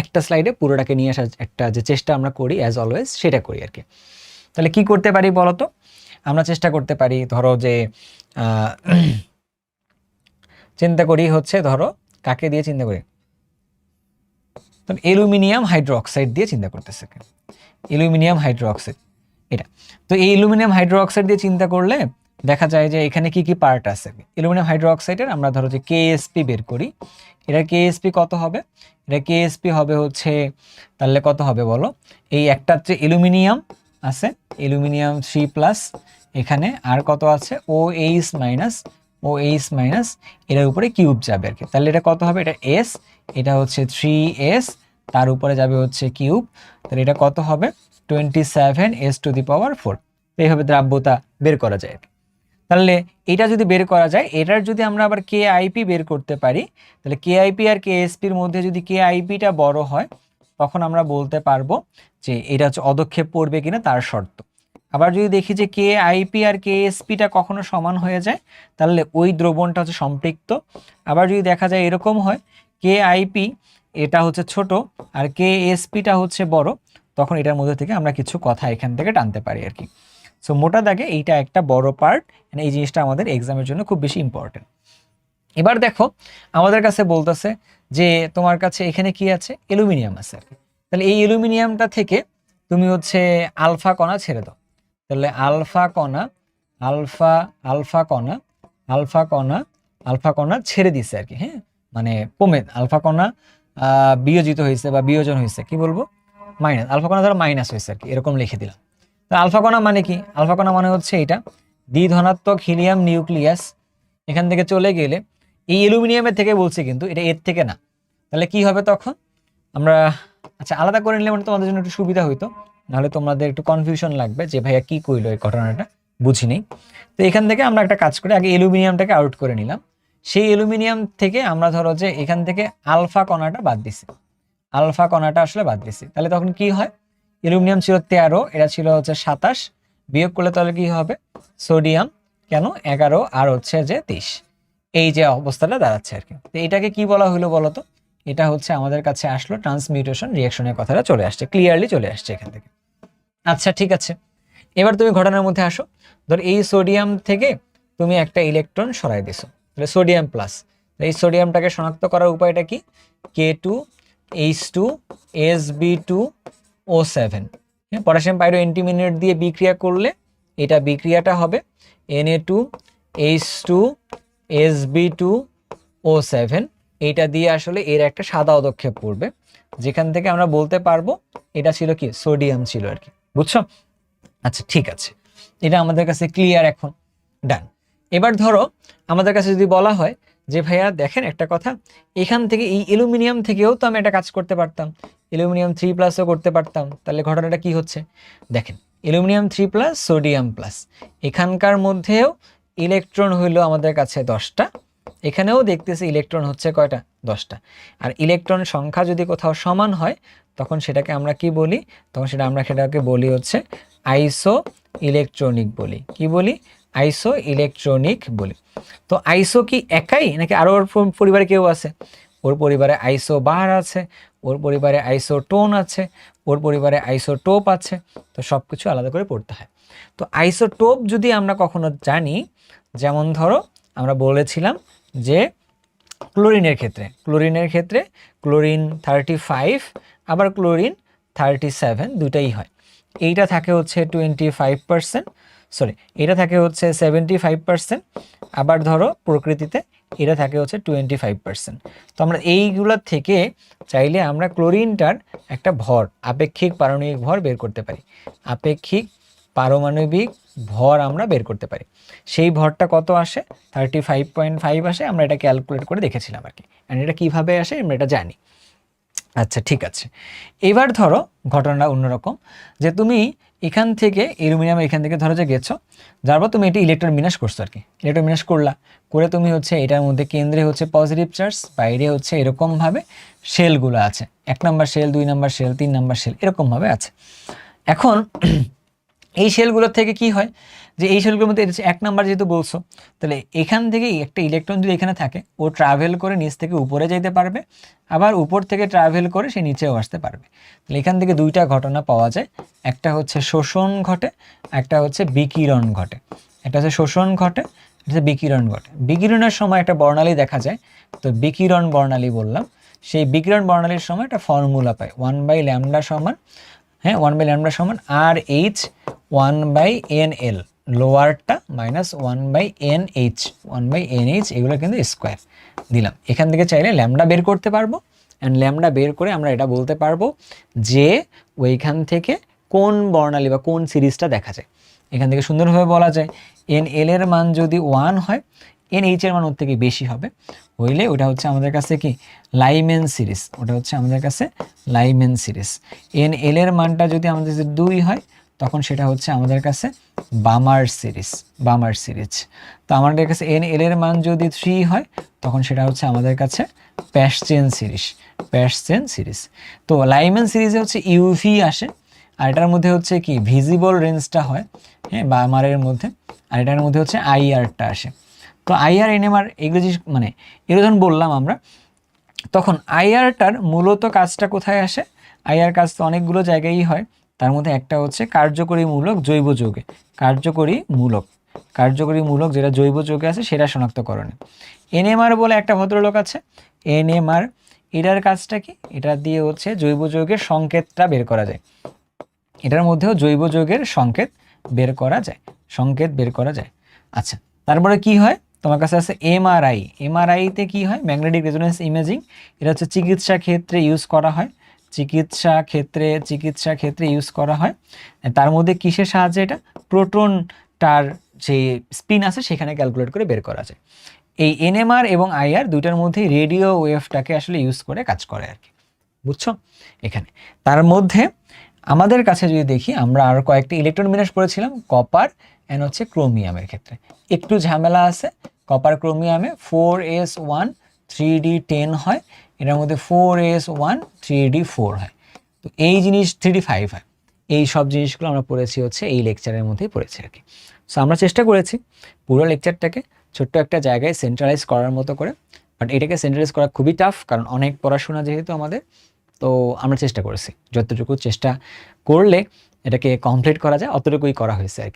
একটা স্লাইডে পুরোটাকে নিয়ে আসার একটা যে চেষ্টা আমরা করি অ্যাজ অলওয়েজ সেটা করি আর কি। তাহলে কি করতে পারি বলো তো? আমরা চেষ্টা করতে পারি ধরো যে চিন্তা করি হচ্ছে ধরো কাকে দিয়ে চিন্তা করি, অ্যালুমিনিয়াম হাইড্রোক্সাইড দিয়ে চিন্তা করতেছে, অ্যালুমিনিয়াম হাইড্রোক্সাইড এটা। তো এই অ্যালুমিনিয়াম হাইড্রোক্সাইড দিয়ে চিন্তা করলে দেখা যায় যে এখানে কি কি পার্ট আছে। অ্যালুমিনিয়াম হাইড্রোক্সাইডের আমরা ধরো যে কেএসপি বের করি, এটা কেএসপি কত হবে? এটা কেএসপি হবে হচ্ছে তাহলে কত হবে বলো? এই একটা হচ্ছে অ্যালুমিনিয়াম আছে, অ্যালুমিনিয়াম 3+, এখানে আর কত আছে OH মাইনাস, OH মাইনাস এটার উপরে কিউব যাবে আর কি। তাহলে এটা কত হবে? এটা S, এটা হচ্ছে 3S, তার উপরে যাবে হচ্ছে কিউব, তাহলে এটা কত হবে? 27S⁴। এইভাবে দ্রাব্যতা বের করা যায়। তাহলে এটা যদি বের করা যায়, এটার যদি আমরা আবার কেআইপি বের করতে পারি, তাহলে কেআইপি আর কেএসপির মধ্যে যদি কেআইপিটা বড় হয় তখন আমরা বলতে পারবো যে এটা হচ্ছে অদক্ষেপ পড়বে কিনা তার শর্ত। আবার যদি দেখি যে কেআইপি আর কেএসপিটা কখনো সমান হয়ে যায় তাহলে ওই দ্রবণটা হচ্ছে সম্পৃক্ত। আবার যদি দেখা যায় এরকম হয় কেআইপি এটা হচ্ছে ছোট আর কেএসপিটা হচ্ছে বড়, তখন এটার মধ্যে থেকে আমরা কিছু কথা এখান থেকে টানতে পারি আর কি। সো মোটা দাগে এইটা একটা বড় পার্ট, এই জিনিসটা আমাদের এক্সামের জন্য খুব বেশি ইম্পর্টেন্ট। এবার দেখো আমাদের কাছে বলতেছে যে তোমার কাছে এখানে কি আছে? অ্যালুমিনিয়াম আছে। তাহলে এই অ্যালুমিনিয়ামটা থেকে তুমি হচ্ছে আলফা কণা ছেড়ে দাও। তাহলে আলফা কণা আলফা আলফা কণা আলফা কণা আলফা কণা ছেড়ে দিচ্ছে আর কি। হ্যাঁ, মানে কমে আলফা কণা বিয়োজিত হয়েছে বা বিয়োজন হয়েছে, কি বলবো মাইনাস, আলফা কণা ধরো মাইনাস হয়েছে আর কি, এরকম লিখে দিলাম। আলফা কণা মানে কি? আলফা কণা মানে হচ্ছে এটা দ্বিধনাত্মক হিলিয়াম নিউক্লিয়াস এখান থেকে চলে গেলে এই অ্যালুমিনিয়ামের থেকে বলছি, কিন্তু এটা এর থেকে না। তাহলে কি হবে তখন? আমরা আচ্ছা আলাদা করে নিলে মানে তোমাদের জন্য একটু সুবিধা হইতো, নাহলে তোমাদের একটু কনফিউশন লাগবে যে ভাইয়া কি কইলো এই ঘটনাটা বুঝি নেই। তো এখান থেকে আমরা একটা কাজ করে আগে অ্যালুমিনিয়ামটাকে আউট করে নিলাম। সেই অ্যালুমিনিয়াম থেকে আমরা ধরো যে এখান থেকে আলফা কণাটা বাদ দিছি, আলফা কণাটা আসলে বাদ দিছি। তাহলে তখন কি হয়? অ্যালুমিনিয়াম ছিল 13, এটা ছিল হচ্ছে 27, বিয়োগ করলে তাহলে কি হবে? সোডিয়াম কেন 11 আর হচ্ছে যে 23, এই যে অবস্থাটা দাঁড়াচ্ছে আর কি। তো এটাকে কি বলা হলো বলো তো? এটা হচ্ছে আমাদের কাছে আসলো ট্রান্সমিউটেশন রিঅ্যাকশনের কথাটা চলে আসছে, ক্লিয়ারলি চলে আসছে এখান থেকে। আচ্ছা ঠিক আছে, এবার তুমি ঘটনার মধ্যে আসো। ধর এই সোডিয়াম থেকে তুমি একটা ইলেকট্রন সরাই দিছো, তাহলে সোডিয়াম প্লাস। এই সোডিয়ামটাকে শনাক্ত করার উপায়টা কি? K2Sb2O7, পটাশিয়াম পাইরো অ্যান্টিমিনেট দিয়ে বিক্রিয়া করলে এটা বিক্রিয়াটা হবে Na2H2Sb2O7, এটা দিয়ে আসলে এর একটা সাদা অদক্ষেপ পড়বে, যেখান থেকে আমরা বলতে পারবো এটা ছিল কি? সোডিয়াম ছিল আর কি। বুঝছো? আচ্ছা ঠিক আছে, এটা আমাদের কাছে ক্লিয়ার এখন, ডান। এবার ধরো আমাদের কাছে যদি বলা হয় যে ভাইয়া দেখেন একটা কথা, এখান থেকে এই অ্যালুমিনিয়াম থেকেও তো আমি একটা কাজ করতে পারতাম, অ্যালুমিনিয়াম 3+ও করতে পারতাম। তাহলে ঘটনাটা কি হচ্ছে দেখেন, অ্যালুমিনিয়াম 3+, সোডিয়াম প্লাস, এখানকার মধ্যেও ইলেকট্রন হইলো আমাদের কাছে 10টা, এখানেও দেখতেছি ইলেকট্রন হচ্ছে কয়টা? 10টা। আর ইলেকট্রন সংখ্যা যদি কোথাও সমান হয় তখন সেটাকে আমরা কি বলি? তখন সেটাকে বলি হচ্ছে আইসো ইলেকট্রনিক বলি। কি বলি? আইসো ইলেকট্রনিক বলি। তো আইসো কি একাই নাকি আরো ওর পরিবারে কেউ আছে? ওর পরিবারে আইসো বার আছে, ওর পরিবারে আইসোটোন আছে, ওর পরিবারে আইসোটোপ আছে। তো সবকিছু আলাদা করে পড়তে হয়। তো আইসোটোপ যদি আমরা কখনো জানি, যেমন ধরো আমরা বলেছিলাম যে ক্লোরিনের ক্ষেত্রে ক্লোরিন 35 আবার ক্লোরিন 37 দুটাই হয়। এইটা থাকে হচ্ছে 25%, সরি এটা থাকে হচ্ছে 75%, আবার ধরো প্রকৃতিতে এটা থাকে হচ্ছে 25%। তো আমরা এইগুলোর থেকে চাইলে আমরা ক্লোরিনটার একটা ভর, আপেক্ষিক পারমাণবিক ভর বের করতে পারি। আপেক্ষিক পারমাণবিক ভর আমরা বের করতে পারি। সেই ভরটা কত আসে? 35.5 আসে। আমরা এটা ক্যালকুলেট করে দেখেছিলাম আর কি, অ্যান্ড এটা কীভাবে আসে আমরা এটা জানি। আচ্ছা ঠিক আছে, এবার ধরো ঘটনাটা অন্যরকম, যে তুমি এখান থেকে অ্যালুমিনিয়াম এখান থেকে ধরো যে গেছো, যার পর তুমি এটি ইলেকট্রন বিন্যাস করছো আর কি, ইলেকট্রন বিন্যাস করে তুমি হচ্ছে এটার মধ্যে কেন্দ্রে হচ্ছে পজিটিভ চার্জ, বাইরে হচ্ছে এরকমভাবে শেলগুলো আছে, 1 number shell, 2 number shell, 3 number shell, এরকমভাবে আছে। এখন এই শেলগুলোর থেকে কি হয় যে এই শেলগুলোর মধ্যে 1 নাম্বার যেহেতু বলছো, তাহলে এখান থেকে একটা ইলেকট্রন যদি এখানে থাকে, ও ট্রাভেল করে নিচ থেকে উপরে যেতে পারবে, আবার উপর থেকে ট্রাভেল করে সে নিচেও আসতে পারবে। তাহলে এখান থেকে দুইটা ঘটনা পাওয়া যায়, একটা হচ্ছে শোষণ ঘটে, একটা হচ্ছে বিকিরণ ঘটে। একটা হচ্ছে শোষণ ঘটে, একটা হচ্ছে বিকিরণ ঘটে। বিকিরণের সময় একটা বর্ণালী দেখা যায়, তো বিকিরণ বর্ণালী বললাম। সেই বিকিরণ বর্ণালীর সময় একটা ফর্মুলা পাই, 1/λ সমান, হ্যাঁ 1/λ সমান RH 1/NL, লোয়ারটা minus 1/NH, 1/NH, এগুলো কিন্তু স্কোয়ার দিলাম। এখান থেকে চাইলে ল্যামডা বের করতে পারবো, অ্যান্ড ল্যামডা বের করে আমরা এটা বলতে পারবো যে ওইখান থেকে কোন বর্ণালী বা কোন সিরিজটা দেখা যায়। এখান থেকে সুন্দরভাবে বলা যায় NL এর মান যদি 1 হয়, NH এর মান ওর থেকে বেশি হবে, হইলে ওটা হচ্ছে আমাদের কাছে কি লাইমেন সিরিজ, ওটা হচ্ছে আমাদের কাছে লাইমেন সিরিজ। NL এর মানটা যদি আমাদের কাছে 2 হয়, তখন সেটা হচ্ছে আমাদের কাছে বামার সিরিজ, বামার সিরিজ। তো আমাদের কাছে NL এর মান যদি 3 হয়, তখন সেটা হচ্ছে আমাদের কাছে প্যাসচেন সিরিজ, প্যাসচেন সিরিজ। তো লাইমেন সিরিজে হচ্ছে ইউভি আসে, আর এটার মধ্যে হচ্ছে কি ভিজিবল রেঞ্জটা হয়, হ্যাঁ বামারের মধ্যে, আর এটার মধ্যে হচ্ছে আইআরটা আসে। তো আইআর এনএমআর এগুলো যে মানে এগুলো যখন বললাম আমরা, তখন আইআরটার মূলত কাজটা কোথায় আসে? আইআর কাজ তো অনেকগুলো জায়গায়ই হয়, তার মধ্যে একটা হচ্ছে কার্যকরী মূলক জৈব যৌগে, কার্যকরী মূলক, কার্যকরী মূলক যেটা জৈব যৌগে আছে সেটা শনাক্তকরণে। এনএমআর বলে একটা ভদ্রলোক আছে, এনএমআর, এটার কাজটা কি? এটা দিয়ে হচ্ছে জৈব যৌগের সংকেতটা বের করা যায়, এটার মধ্যেও জৈব যৌগের সংকেত বের করা যায়, সংকেত বের করা যায়। আচ্ছা, তারপরে কি হয়? তোমার কাছে আছে এমআরআই। এমআরআইতে কি হয়? Magnetic resonance imaging. এটা হচ্ছে চিকিৎসা ক্ষেত্রে ইউজ করা হয়, চিকিৎসা ক্ষেত্রে ইউজ করা হয়। তার মধ্যে কিসের সাহায্যে? এটা প্রোটনটার যে স্পিন আছে সেখানে ক্যালকুলেট করে বের করা যায়। এই এনএমআর এবং আইআর দুইটার মধ্যে রেডিও ওয়েভটাকে আসলে ইউজ করে কাজ করে আর কি, বুঝছো? এখানে তার মধ্যে আমাদের কাছে যদি দেখি, আমরা আর কয়েকটি ইলেকট্রন বিন্যাস পড়েছিলাম কপার এন্ড হচ্ছে ক্রোমিয়ামের ক্ষেত্রে একটু ঝামেলা আছে। কপার ক্রোমিয়ামে 4s1 3d10 হয়, এটার মধ্যে 4s1 3d4 হয়, তো এই জিনিস 3d5 হয়। এই সব জিনিসগুলো আমরা পড়েছি হচ্ছে এই লেকচারের মধ্যেই পড়েছি আর কি। সো আমরা চেষ্টা করেছি পুরো লেকচারটাকে ছোট্ট একটা জায়গায় সেন্ট্রালাইজ করার মতো করে, বাট এটাকে সেন্ট্রালাইজ করা খুবই টাফ, কারণ অনেক পড়াশোনা যেহেতু আমাদের। তো আমরা চেষ্টা করেছি, যতটুকু চেষ্টা করলে এটাকে কমপ্লিট করা যায় অতটুকুই করা হয়েছে আর কি।